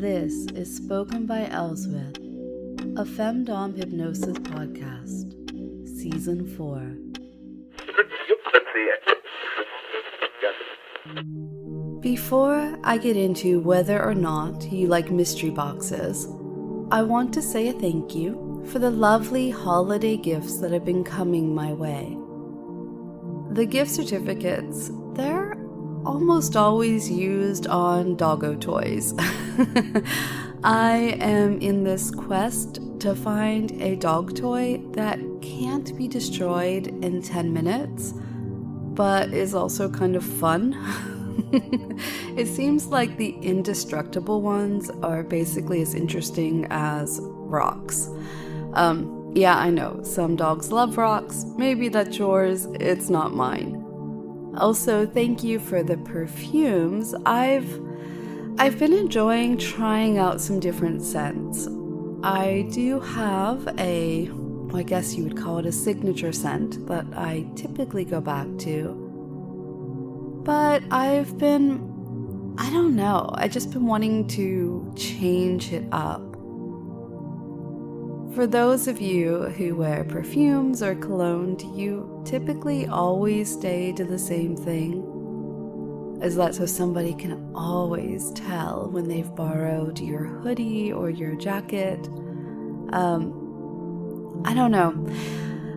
This is Spoken by Elswith, a Femdom Hypnosis podcast, Season 4. Before I get into whether or not you like mystery boxes, I want to say a thank you for the lovely holiday gifts that have been coming my way. The gift certificates, they're almost always used on doggo toys. I am in this quest to find a dog toy that can't be destroyed in 10 minutes, but is also kind of fun. It seems like the indestructible ones are basically as interesting as rocks. Yeah, I know, some dogs love rocks. Maybe that's yours, it's not mine. Also, thank you for the perfumes. I've been enjoying trying out some different scents. I do have I guess you would call it a signature scent that I typically go back to. But I've just been wanting to change it up. For those of you who wear perfumes or cologne, do you typically always stay to the same thing? Is that so somebody can always tell when they've borrowed your hoodie or your jacket? I don't know.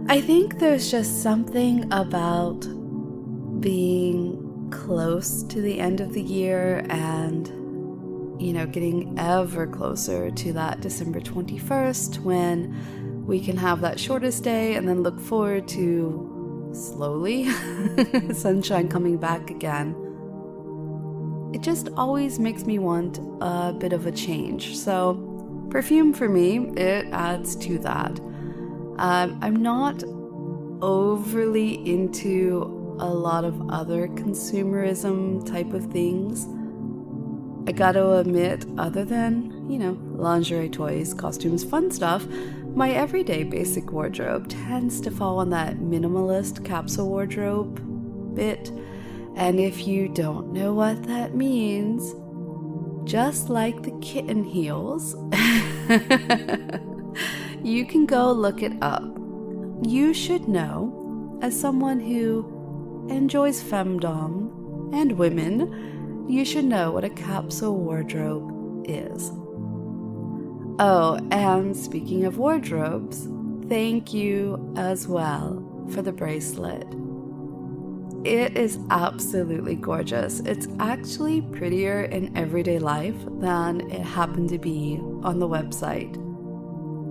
I think there's just something about being close to the end of the year and getting ever closer to that December 21st when we can have that shortest day and then look forward to slowly sunshine coming back again. It just always makes me want a bit of a change. So perfume for me, it adds to that. I'm not overly into a lot of other consumerism type of things. I gotta admit, other than, lingerie, toys, costumes, fun stuff, my everyday basic wardrobe tends to fall on that minimalist capsule wardrobe bit. And if you don't know what that means, just like the kitten heels, you can go look it up. You should know, as someone who enjoys femdom and women, you should know what a capsule wardrobe is. Oh, and speaking of wardrobes, thank you as well for the bracelet. It is absolutely gorgeous. It's actually prettier in everyday life than it happened to be on the website.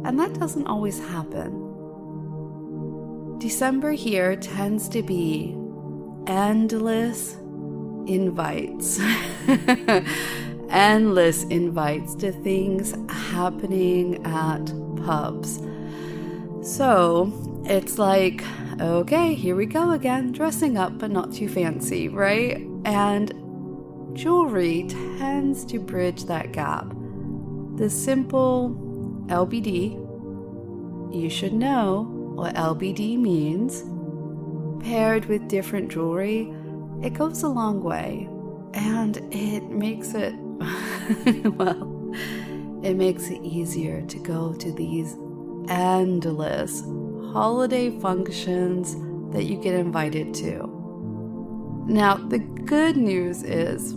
And that doesn't always happen. December here tends to be endless invites. Endless invites to things happening at pubs. So it's like, okay, here we go again, dressing up but not too fancy, right? And jewelry tends to bridge that gap. The simple LBD, you should know what LBD means, paired with different jewelry, it goes a long way. And it makes it, it makes it easier to go to these endless holiday functions that you get invited to. Now, the good news is,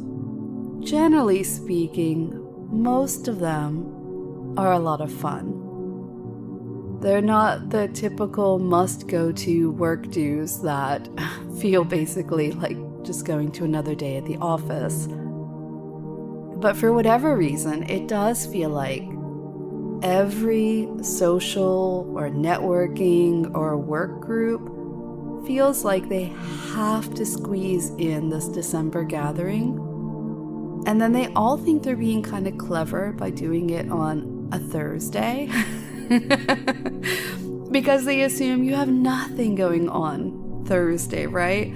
generally speaking, most of them are a lot of fun. They're not the typical must-go-to work dues that feel basically like just going to another day at the office. But for whatever reason, it does feel like every social or networking or work group feels like they have to squeeze in this December gathering. And then they all think they're being kind of clever by doing it on a Thursday. Because they assume you have nothing going on Thursday, right?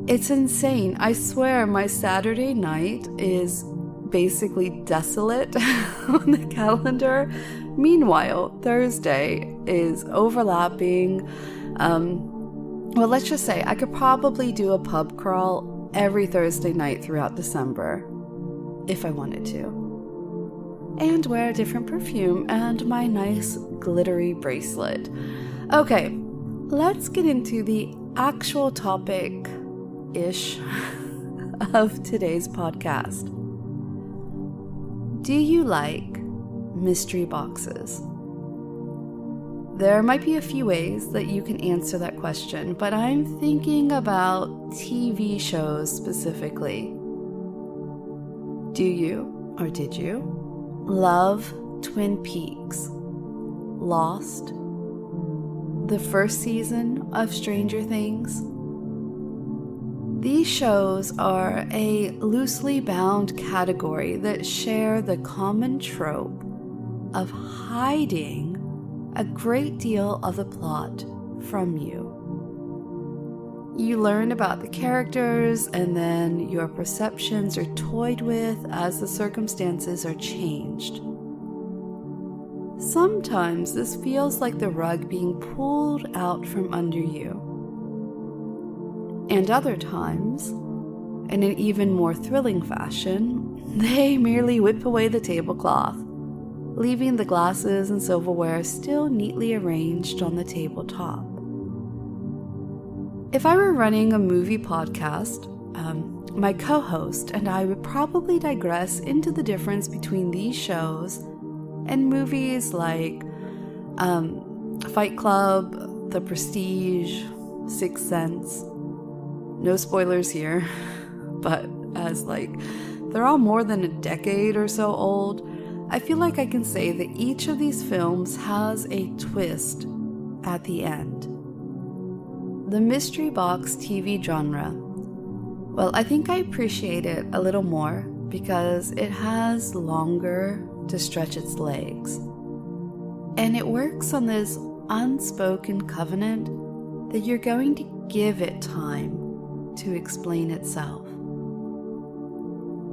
It's insane. I swear my Saturday night is basically desolate on the calendar. Meanwhile, Thursday is overlapping. Well, let's just say I could probably do a pub crawl every Thursday night throughout December if I wanted to. and wear a different perfume and my nice glittery bracelet. Okay, let's get into the actual topic-ish of today's podcast. Do you like mystery boxes? There might be a few ways that you can answer that question, but I'm thinking about TV shows specifically. Do you, or did you, love Twin Peaks, Lost, the first season of Stranger Things? These shows are a loosely bound category that share the common trope of hiding a great deal of the plot from you. You learn about the characters, and then your perceptions are toyed with as the circumstances are changed. Sometimes this feels like the rug being pulled out from under you. And other times, in an even more thrilling fashion, they merely whip away the tablecloth, leaving the glasses and silverware still neatly arranged on the tabletop. If I were running a movie podcast, my co-host and I would probably digress into the difference between these shows and movies like Fight Club, The Prestige, Sixth Sense. No spoilers here, but as they're all more than a decade or so old, I feel like I can say that each of these films has a twist at the end. The mystery box TV genre, well, I think I appreciate it a little more because it has longer to stretch its legs. And it works on this unspoken covenant that you're going to give it time to explain itself.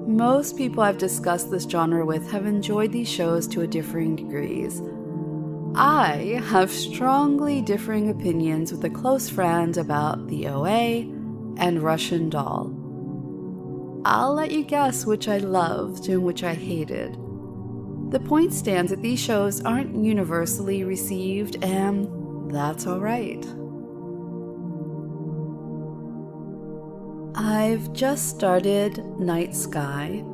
Most people I've discussed this genre with have enjoyed these shows to a differing degrees. I have strongly differing opinions with a close friend about the OA and Russian Doll. I'll let you guess which I loved and which I hated. The point stands that these shows aren't universally received, and that's alright. I've just started Night Sky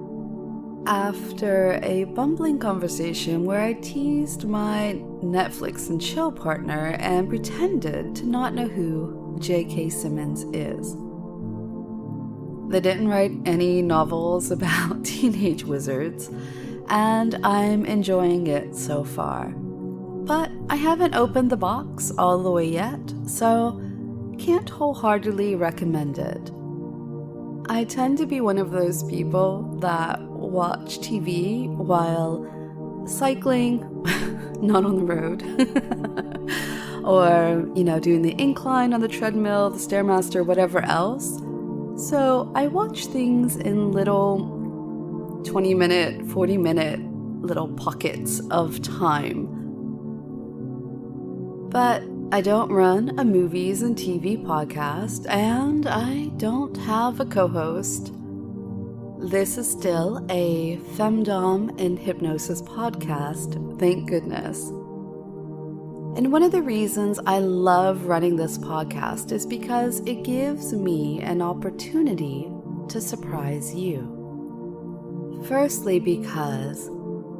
after a bumbling conversation where I teased my Netflix and chill partner and pretended to not know who J.K. Simmons is. They didn't write any novels about teenage wizards, and I'm enjoying it so far. But I haven't opened the box all the way yet, so can't wholeheartedly recommend it. I tend to be one of those people that watch TV while cycling, not on the road, or, doing the incline on the treadmill, the Stairmaster, whatever else. So I watch things in little 20-minute, 40-minute little pockets of time. But I don't run a movies and TV podcast, and I don't have a co-host. This is still a femdom and hypnosis podcast, thank goodness. And one of the reasons I love running this podcast is because it gives me an opportunity to surprise you. Firstly, because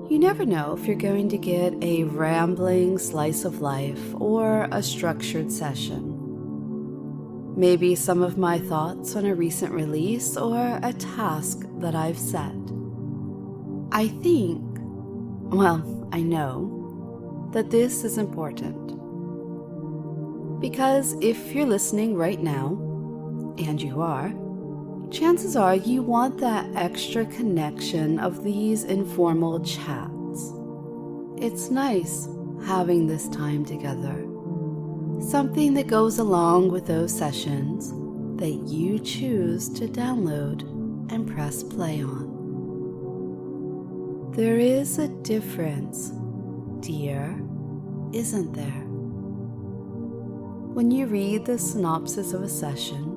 you never know if you're going to get a rambling slice of life or a structured session. Maybe some of my thoughts on a recent release or a task that I've set. I know that this is important. Because if you're listening right now, and you are, chances are you want that extra connection of these informal chats. It's nice having this time together. Something that goes along with those sessions that you choose to download and press play on. There is a difference, dear, isn't there? When you read the synopsis of a session,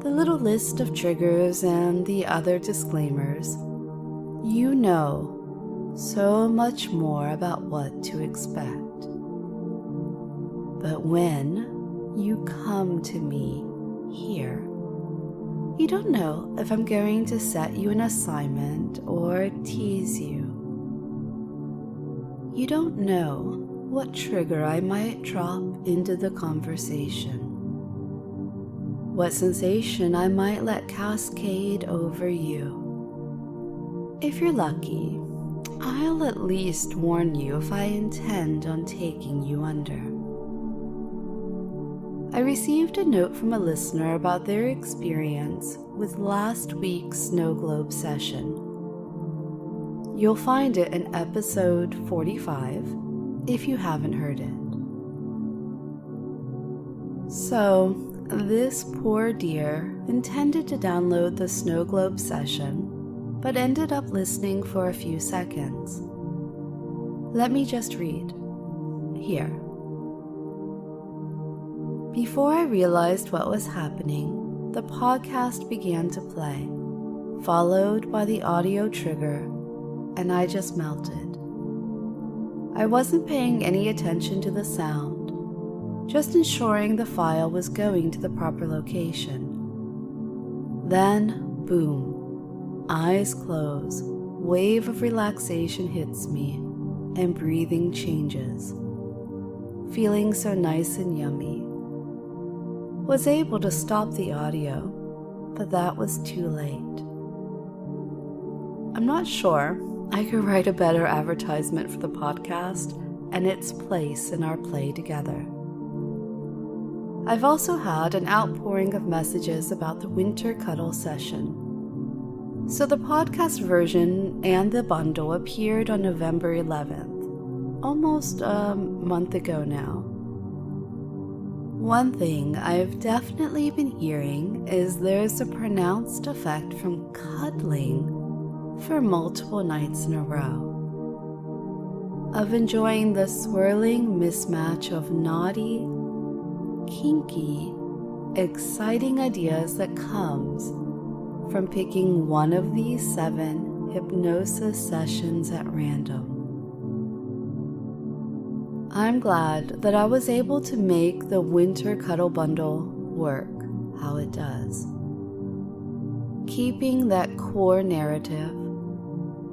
the little list of triggers and the other disclaimers, you know so much more about what to expect. But when you come to me here, you don't know if I'm going to set you an assignment or tease you. You don't know what trigger I might drop into the conversation, what sensation I might let cascade over you. If you're lucky, I'll at least warn you if I intend on taking you under. I received a note from a listener about their experience with last week's snow globe session. You'll find it in episode 45 if you haven't heard it. So, this poor dear intended to download the snow globe session, but ended up listening for a few seconds. Let me just read. Here. Before I realized what was happening, the podcast began to play, followed by the audio trigger, and I just melted. I wasn't paying any attention to the sound, just ensuring the file was going to the proper location. Then, boom, eyes close, wave of relaxation hits me, and breathing changes. Feeling so nice and yummy. Was able to stop the audio, but that was too late. I'm not sure I could write a better advertisement for the podcast and its place in our play together. I've also had an outpouring of messages about the Winter Cuddle Session. So the podcast version and the bundle appeared on November 11th, almost a month ago now. One thing I've definitely been hearing is there's a pronounced effect from cuddling for multiple nights in a row, of enjoying the swirling mismatch of naughty, kinky, exciting ideas that comes from picking one of these 7 hypnosis sessions at random. I'm glad that I was able to make the Winter Cuddle Bundle work how it does. Keeping that core narrative,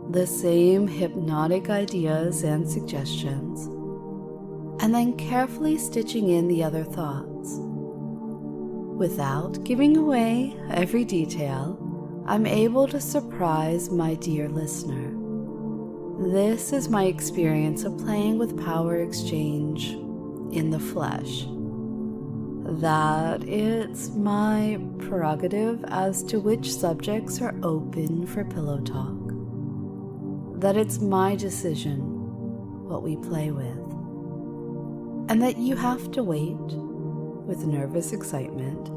the same hypnotic ideas and suggestions, and then carefully stitching in the other thoughts. Without giving away every detail, I'm able to surprise my dear listener. This is my experience of playing with power exchange in the flesh. That it's my prerogative as to which subjects are open for pillow talk. That it's my decision what we play with. And that you have to wait with nervous excitement,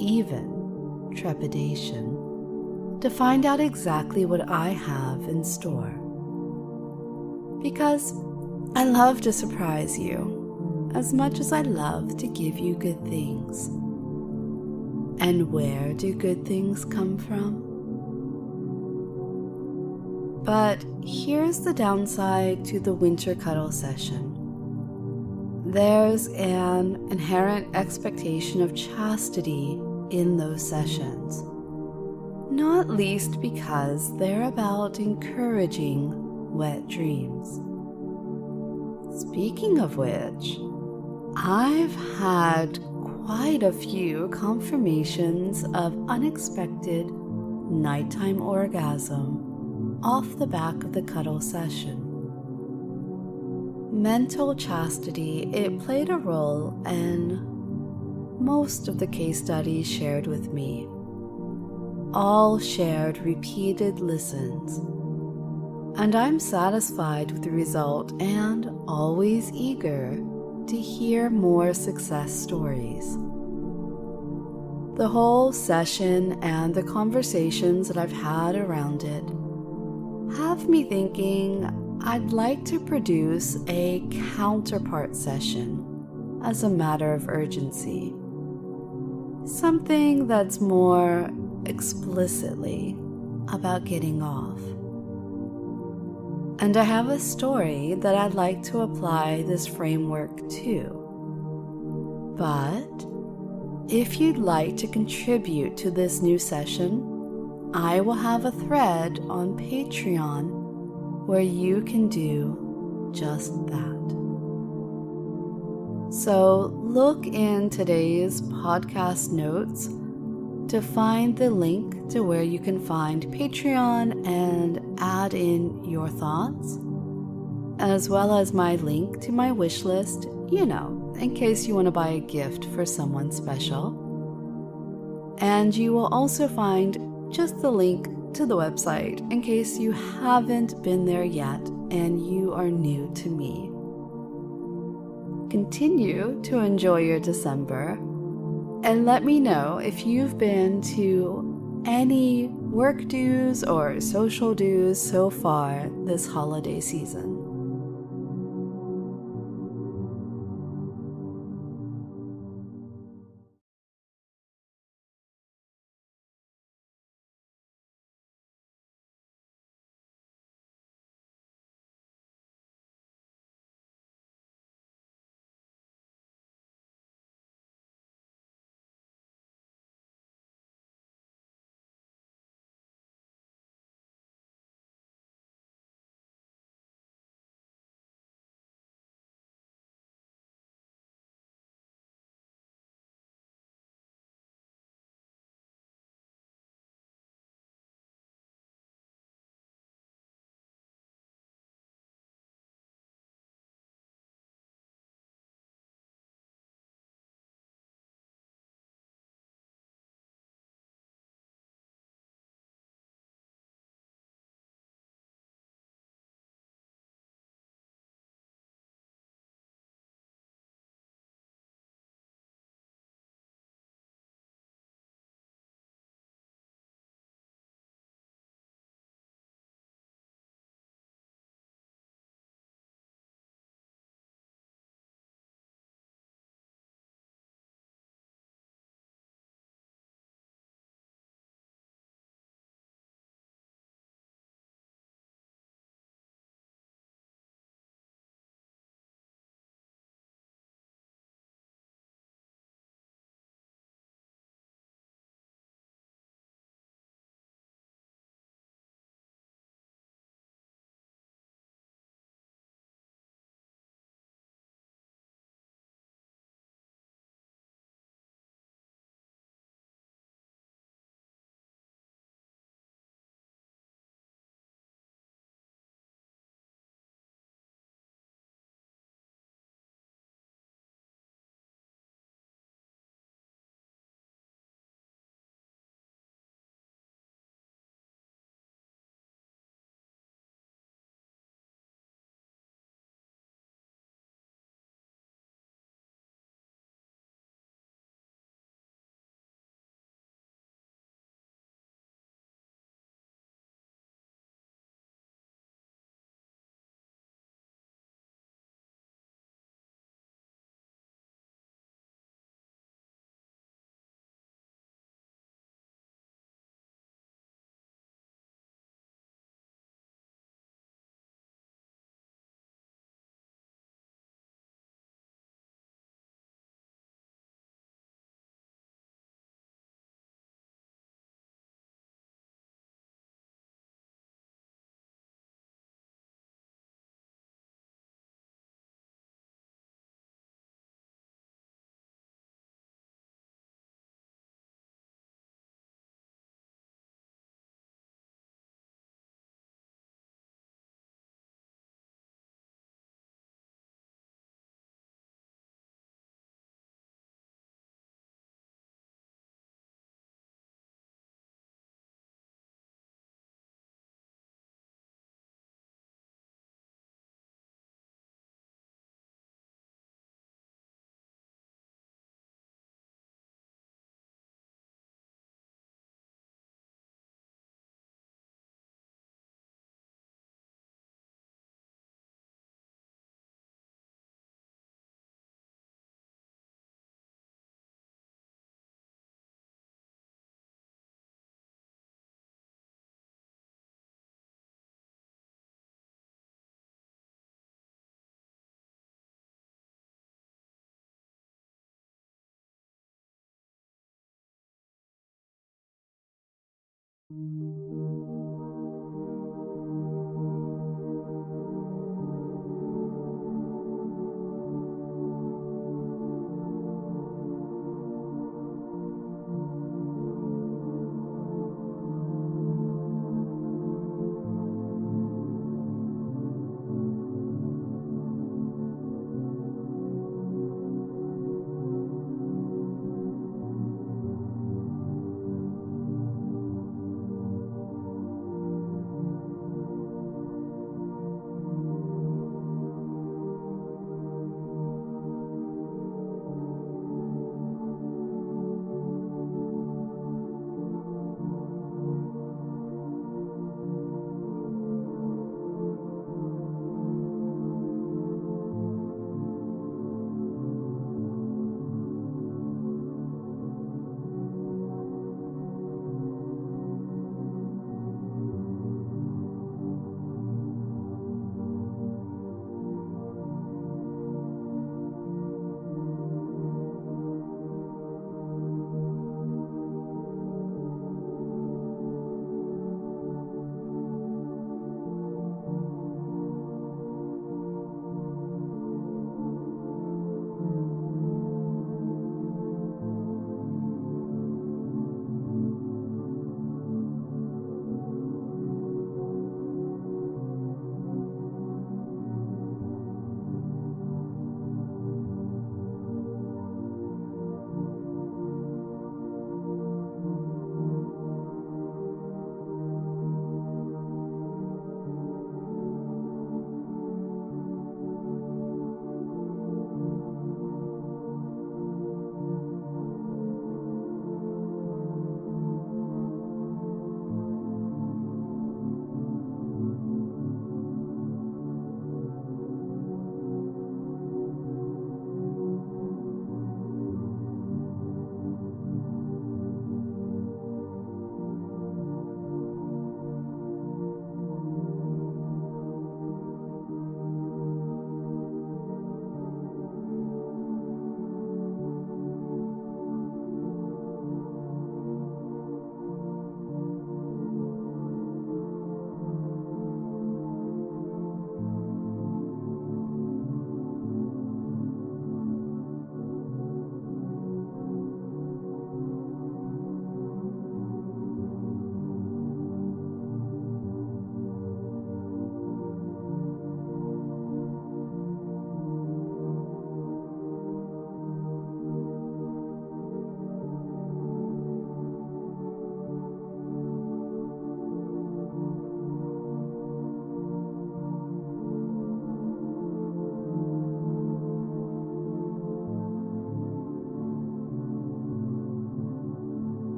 even trepidation, to find out exactly what I have in store. Because I love to surprise you as much as I love to give you good things. And where do good things come from? But here's the downside to the Winter Cuddle Session. There's an inherent expectation of chastity in those sessions. Not least because they're about encouraging wet dreams. Speaking of which, I've had quite a few confirmations of unexpected nighttime orgasm off the back of the cuddle session. Mental chastity, it played a role in most of the case studies shared with me. All shared repeated listens, and I'm satisfied with the result and always eager to hear more success stories. The whole session and the conversations that I've had around it have me thinking I'd like to produce a counterpart session as a matter of urgency. Something that's more explicitly about getting off. And I have a story that I'd like to apply this framework to. But if you'd like to contribute to this new session, I will have a thread on Patreon where you can do just that. So look in today's podcast notes to find the link to where you can find Patreon and add in your thoughts, as well as my link to my wish list, in case you want to buy a gift for someone special. And you will also find just the link to the website in case you haven't been there yet and you are new to me. Continue to enjoy your December, and let me know if you've been to any work dues or social dues so far this holiday season.